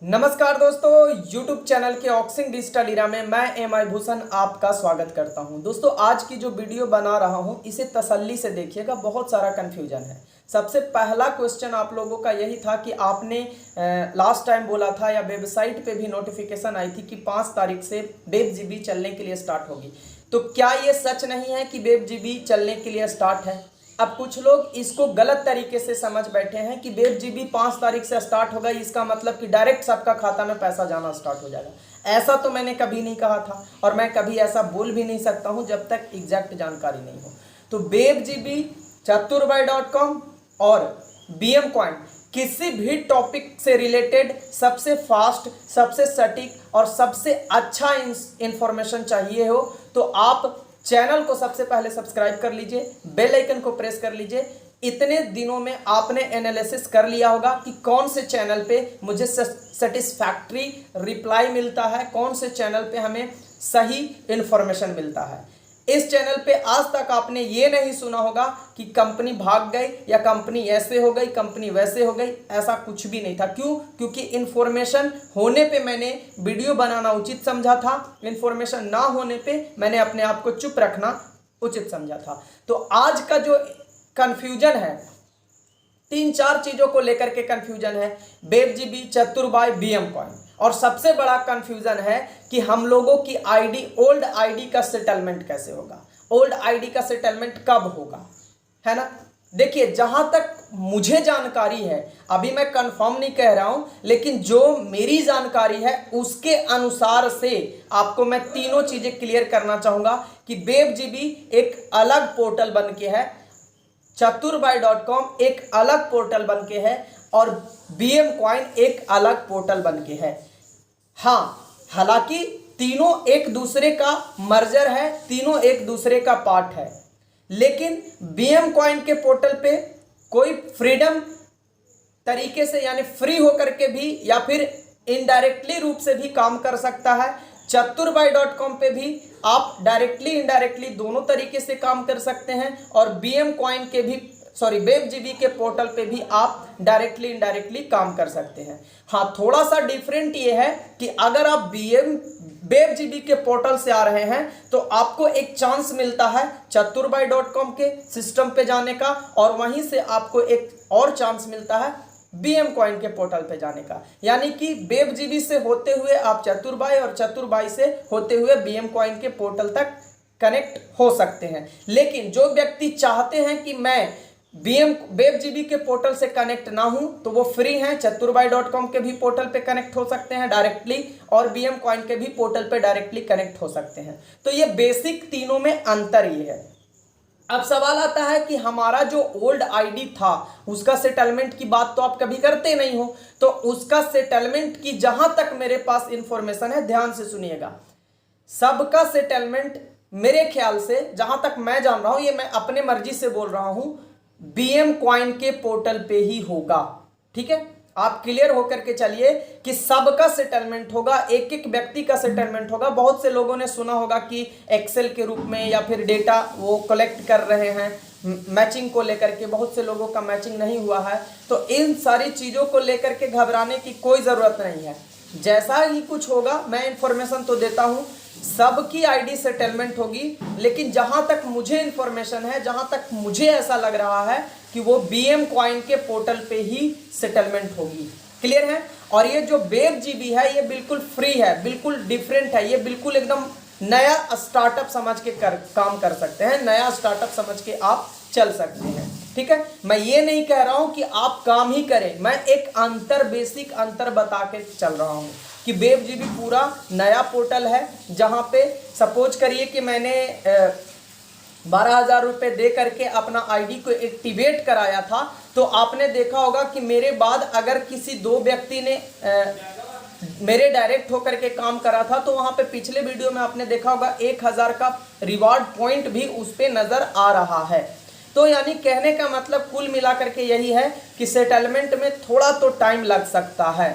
नमस्कार दोस्तों, YouTube channel के ऑक्सिंग डिजिटल इरा में मैं एम.आई. भूषण आपका स्वागत करता हूं। दोस्तों, आज की जो वीडियो बना रहा हूं इसे तसल्ली से देखिएगा, बहुत सारा कन्फ्यूजन है। सबसे पहला क्वेश्चन आप लोगों का यही था कि आपने लास्ट टाइम बोला था या वेबसाइट पे भी नोटिफिकेशन आई थी कि 5 तारीख से वेब जीबी चलने के लिए स्टार्ट होगी। तो क्या ये सच नहीं है कि वेब जीबी चलने के लिए स्टार्ट है? अब कुछ लोग इसको गलत तरीके से समझ बैठे हैं कि वेब जीबी 5 तारीख से स्टार्ट होगा, इसका मतलब कि डायरेक्ट सबका खाता में पैसा जाना स्टार्ट हो जाएगा। ऐसा तो मैंने कभी नहीं कहा था और मैं कभी ऐसा बोल भी नहीं सकता हूं जब तक एग्जैक्ट जानकारी नहीं हो। तो वेब जीबी, चतुरबाई.com और बीएम कॉइन किसी भी टॉपिक से रिलेटेड सबसे फास्ट, सबसे सटीक और सबसे अच्छा इंफॉर्मेशन चाहिए हो तो आप चैनल को सबसे पहले सब्सक्राइब कर लीजिए, बेल आइकन को प्रेस कर लीजिए। इतने दिनों में आपने एनालिसिस कर लिया होगा कि कौन से चैनल पे मुझे सेटिस्फैक्ट्री रिप्लाई मिलता है, कौन से चैनल पे हमें सही इंफॉर्मेशन मिलता है। इस चैनल पे आज तक आपने ये नहीं सुना होगा कि कंपनी भाग गई या कंपनी ऐसे हो गई, कंपनी वैसे हो गई, ऐसा कुछ भी नहीं था। क्यों? क्योंकि इंफॉर्मेशन होने पे मैंने वीडियो बनाना उचित समझा था, इंफॉर्मेशन ना होने पे मैंने अपने आप को चुप रखना उचित समझा था। तो आज का जो कंफ्यूजन है, 3-4 चीजों को लेकर के कंफ्यूजन है, वेब जीबी, चतुरबाई, बीएम कॉइन। और सबसे बड़ा कंफ्यूजन है कि हम लोगों की आईडी, ओल्ड आईडी का सेटलमेंट कैसे होगा, ओल्ड आईडी का सेटलमेंट कब होगा, है ना। देखिए, जहां तक मुझे जानकारी है, अभी मैं कंफर्म नहीं कह रहा हूं, लेकिन जो मेरी जानकारी है उसके अनुसार से आपको मैं तीनों चीजें क्लियर करना चाहूंगा कि वेब जीबी एक अलग पोर्टल बन के है, चतुरबाई.com एक अलग पोर्टल बन के है और बीएम कॉइन एक अलग पोर्टल बन के है। हाँ, हालांकि तीनों एक दूसरे का मर्जर है, तीनों एक दूसरे का पार्ट है, लेकिन बीएम कॉइन के पोर्टल पे कोई फ्रीडम तरीके से यानी फ्री होकर के भी या फिर इनडायरेक्टली रूप से भी काम कर सकता है। चतुरबाई.com पे भी आप डायरेक्टली इनडायरेक्टली दोनों तरीके से काम कर सकते हैं और बीएम कॉइन के भी वेब जीबी के पोर्टल पे भी आप डायरेक्टली इनडायरेक्टली काम कर सकते हैं। हाँ, थोड़ा सा डिफरेंट ये है कि अगर आप वेब जीबी के पोर्टल से आ रहे हैं तो आपको एक चांस मिलता है चतुरबाई.com के सिस्टम पे जाने का और वहीं से आपको एक और चांस मिलता है बीएम कॉइन के पोर्टल पे जाने का। यानी कि वेब जीबी से होते हुए आप चतुरबाई और चतुरबाई से होते हुए बीएम कॉइन के पोर्टल तक कनेक्ट हो सकते हैं। लेकिन जो व्यक्ति चाहते हैं कि मैं वेब जीबी के पोर्टल से कनेक्ट ना हूं तो वो फ्री हैं, चतुरबाई.com के भी पोर्टल पे कनेक्ट हो सकते हैं डायरेक्टली और बीएम कॉइन के भी पोर्टल पे डायरेक्टली कनेक्ट हो सकते हैं। तो ये बेसिक तीनों में अंतर ये है। अब सवाल आता है कि हमारा जो ओल्ड आईडी था उसका सेटलमेंट की बात तो आप कभी करते नहीं हो, तो उसका सेटलमेंट की जहां तक मेरे पास इंफॉर्मेशन है, ध्यान से सुनिएगा, सबका सेटलमेंट मेरे ख्याल से, जहां तक मैं जान रहा हूं, ये मैं अपने मर्जी से बोल रहा हूं, बीएम कॉइन के पोर्टल पे ही होगा। ठीक है, आप क्लियर होकर के चलिए कि सबका सेटलमेंट होगा, एक एक व्यक्ति का सेटलमेंट होगा। बहुत से लोगों ने सुना होगा कि एक्सेल के रूप में या फिर डेटा वो कलेक्ट कर रहे हैं मैचिंग को लेकर के, बहुत से लोगों का मैचिंग नहीं हुआ है। तो इन सारी चीज़ों को लेकर के घबराने की कोई ज़रूरत नहीं है। जैसा ही कुछ होगा मैं इंफॉर्मेशन तो देता हूँ, सबकी आईडी सेटलमेंट होगी, लेकिन जहां तक मुझे इंफॉर्मेशन है, जहां तक मुझे ऐसा लग रहा है कि वो बीएम कॉइन के पोर्टल पे ही सेटलमेंट होगी। क्लियर है? और ये जो वेब जीबी है ये बिल्कुल फ्री है, बिल्कुल डिफरेंट है, ये बिल्कुल एकदम नया स्टार्टअप समझ के काम कर सकते हैं, नया स्टार्टअप समझ के आप चल सकते हैं। ठीक है, मैं ये नहीं कह रहा हूं कि आप काम ही करें, मैं एक बेसिक अंतर बता के चल रहा हूं कि वेब जीबी पूरा नया पोर्टल है, जहां पे सपोज करिए कि मैंने 12,000 रुपये दे करके अपना आईडी को एक्टिवेट कराया था, तो आपने देखा होगा कि मेरे बाद अगर किसी 2 व्यक्ति ने मेरे डायरेक्ट होकर के काम करा था तो वहां पे पिछले वीडियो में आपने देखा होगा 1,000 का रिवार्ड पॉइंट भी उस पे नजर आ रहा है। तो यानी कहने का मतलब कुल मिलाकर के यही है कि सेटलमेंट में थोड़ा तो टाइम लग सकता है।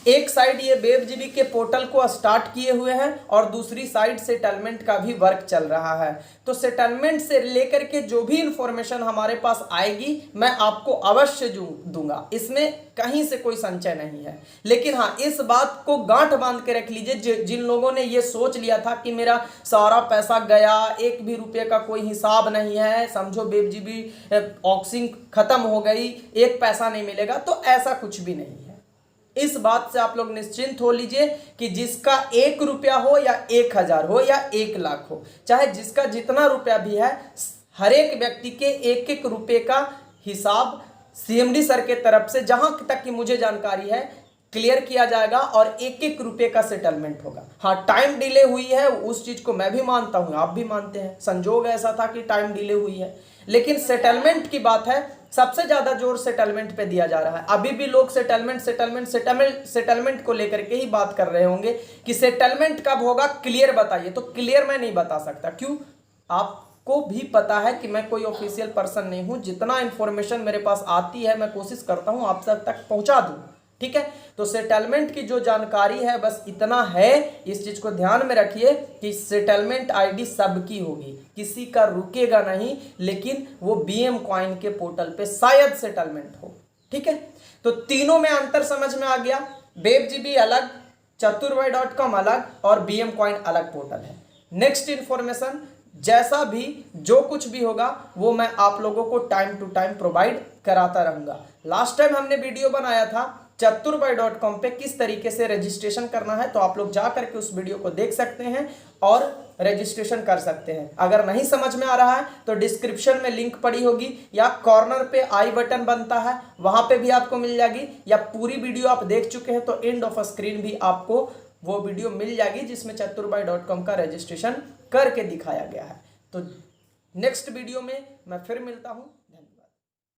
एक साइड ये वेबजीबी के पोर्टल को स्टार्ट किए हुए हैं और दूसरी साइड सेटलमेंट का भी वर्क चल रहा है। तो सेटलमेंट से लेकर के जो भी इंफॉर्मेशन हमारे पास आएगी मैं आपको अवश्य दूंगा, इसमें कहीं से कोई संचय नहीं है। लेकिन हाँ, इस बात को गांठ बांध के रख लीजिए, जिन लोगों ने ये सोच लिया था कि मेरा सारा पैसा गया, एक भी रुपये का कोई हिसाब नहीं है, समझो वेबजीबी ऑक्सिंग खत्म हो गई, एक पैसा नहीं मिलेगा, तो ऐसा कुछ भी नहीं है। इस बात से आप लोग निश्चिंत हो लीजिए कि जिसका 1 रुपया हो या 1000 हो या 1 लाख हो, चाहे जिसका जितना रुपया भी है, हर एक व्यक्ति के 1-1 रुपये का हिसाब सीएमडी सर के तरफ से जहां तक कि मुझे जानकारी है क्लियर किया जाएगा और 1-1 रुपये का सेटलमेंट होगा। हाँ, टाइम डिले हुई है, उस चीज को मैं भी मानता हूं, आप भी मानते हैं, संजोग ऐसा था कि टाइम डिले हुई है, लेकिन सेटलमेंट की बात है, सबसे ज्यादा जोर सेटलमेंट पे दिया जा रहा है। अभी भी लोग सेटलमेंट को लेकर के ही बात कर रहे होंगे कि सेटलमेंट कब होगा, क्लियर बताइए। तो क्लियर मैं नहीं बता सकता, क्यों? आपको भी पता है कि मैं कोई ऑफिशियल पर्सन नहीं हूं, जितना इंफॉर्मेशन मेरे पास आती है मैं कोशिश करता हूं आप सब तक पहुंचा दूं, ठीक है। तो सेटलमेंट की जो जानकारी है बस इतना है, इस चीज को ध्यान में रखिए कि सेटलमेंट आईडी सबकी होगी, किसी का रुकेगा नहीं, लेकिन वो बीएम कॉइन के पोर्टल पे शायद सेटलमेंट हो, ठीक है। तो तीनों में अंतर समझ में आ गया, वेबजीबी अलग, चतुर्भाई.com अलग और बीएम कॉइन अलग पोर्टल है। नेक्स्ट इंफॉर्मेशन जैसा भी जो कुछ भी होगा वो मैं आप लोगों को टाइम टू टाइम प्रोवाइड कराता रहूंगा। लास्ट टाइम हमने वीडियो बनाया था चतुर्भाई.com पे किस तरीके से रजिस्ट्रेशन करना है, तो आप लोग जा करके उस वीडियो को देख सकते हैं और रजिस्ट्रेशन कर सकते हैं। अगर नहीं समझ में आ रहा है तो डिस्क्रिप्शन में लिंक पड़ी होगी या कॉर्नर पे आई बटन बनता है, वहां पे भी आपको मिल जाएगी, या पूरी वीडियो आप देख चुके हैं तो एंड ऑफ स्क्रीन भी आपको वो वीडियो मिल जाएगी जिसमें चतुर्भाई.com का रजिस्ट्रेशन करके दिखाया गया है। तो नेक्स्ट वीडियो में मैं फिर मिलता हूं।